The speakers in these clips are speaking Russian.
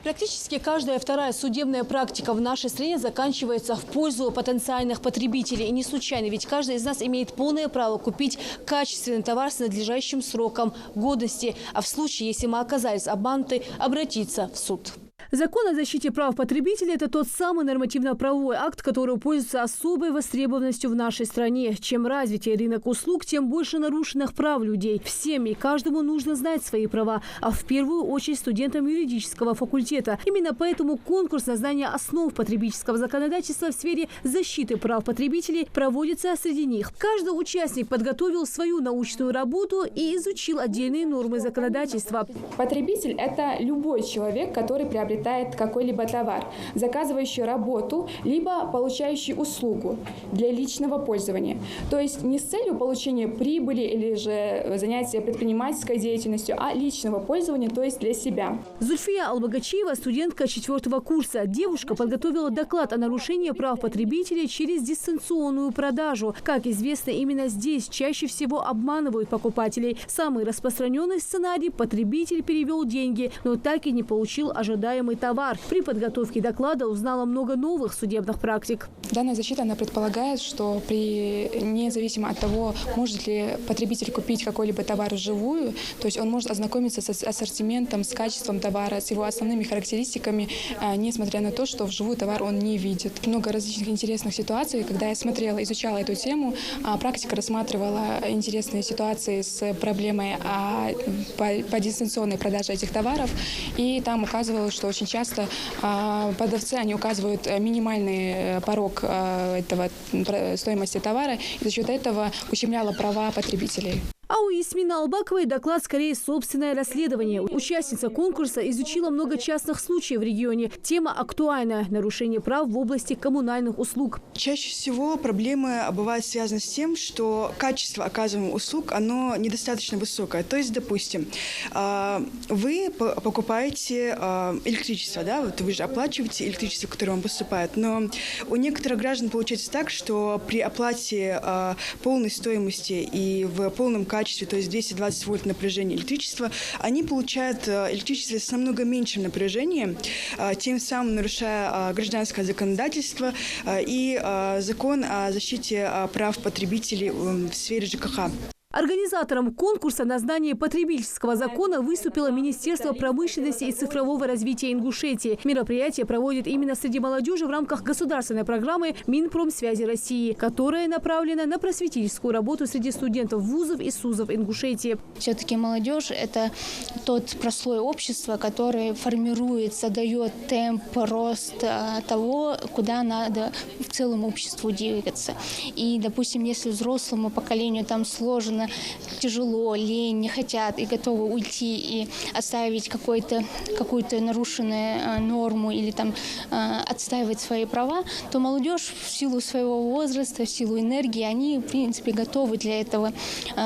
Практически каждая вторая судебная практика в нашей стране заканчивается в пользу потенциальных потребителей. И не случайно, ведь каждый из нас имеет полное право купить качественный товар с надлежащим сроком годности, а в случае, если мы оказались обмануты, обратиться в суд. Закон о защите прав потребителей – это тот самый нормативно-правовой акт, который пользуется особой востребованностью в нашей стране. Чем развитее рынок услуг, тем больше нарушенных прав людей. Всем и каждому нужно знать свои права, а в первую очередь студентам юридического факультета. Именно поэтому конкурс на знание основ потребительского законодательства в сфере защиты прав потребителей проводится среди них. Каждый участник подготовил свою научную работу и изучил отдельные нормы законодательства. Потребитель – это любой человек, который приобретает какой-либо товар, заказывающий работу, либо получающий услугу для личного пользования. То есть не с целью получения прибыли или же занятия предпринимательской деятельностью, а личного пользования, то есть для себя. Зульфия Албагачиева – студентка 4-го курса. Девушка подготовила доклад о нарушении прав потребителей через дистанционную продажу. Как известно, именно здесь чаще всего обманывают покупателей. Самый распространенный сценарий – потребитель перевел деньги, но так и не получил ожидаемый товар. При подготовке доклада узнала много новых судебных практик. Данная защита, она предполагает, что независимо от того, может ли потребитель купить какой-либо товар вживую, то есть он может ознакомиться с ассортиментом, с качеством товара, с его основными характеристиками, несмотря на то, что вживую товар он не видит. Много различных интересных ситуаций. Когда я смотрела, изучала эту тему, практика рассматривала интересные ситуации с проблемой по дистанционной продаже этих товаров, и там указывалось, что очень часто продавцы, они указывают минимальный порог стоимости товара, и за счет этого ущемляло права потребителей. А у Ясмины Албаковой доклад скорее собственное расследование. Участница конкурса изучила много частных случаев в регионе. Тема актуальна – нарушение прав в области коммунальных услуг. Чаще всего проблемы бывают связаны с тем, что качество оказываемых услуг оно недостаточно высокое. То есть, допустим, вы покупаете электричество, да, вот вы же оплачиваете электричество, которое вам поступает, но у некоторых граждан получается так, что при оплате полной стоимости и в полном качестве, то есть 220 вольт напряжения электричества, они получают электричество с намного меньшим напряжением, тем самым нарушая гражданское законодательство и закон о защите прав потребителей в сфере ЖКХ. Организатором конкурса на знание потребительского закона выступило Министерство промышленности и цифрового развития Ингушетии. Мероприятие проводит именно среди молодежи в рамках государственной программы Минпромсвязи России, которая направлена на просветительскую работу среди студентов вузов и СУЗов Ингушетии. Все-таки молодежь – это тот прослой общества, который формирует, задает темп, рост того, куда надо в целом обществу двигаться. И, допустим, если взрослому поколению там сложно, тяжело, лень, не хотят и готовы уйти и оставить какую-то нарушенную норму или там отстаивать свои права, то молодежь в силу своего возраста, в силу энергии, они, в принципе, готовы для этого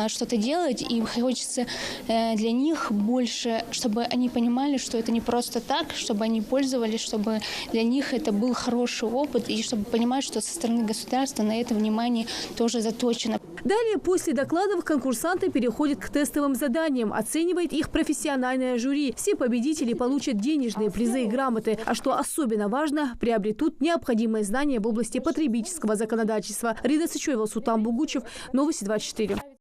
что-то делать. И хочется для них больше, чтобы они понимали, что это не просто так, чтобы они пользовались, чтобы для них это был хороший опыт, и чтобы понимать, что со стороны государства на это внимание тоже заточено. Далее, после докладов, конкурсанты переходят к тестовым заданиям. Оценивает их профессиональное жюри. Все победители получат денежные призы и грамоты. А что особенно важно, приобретут необходимые знания в области потребительского законодательства. Рида Сычева, Султан Бугучев, Новости 24.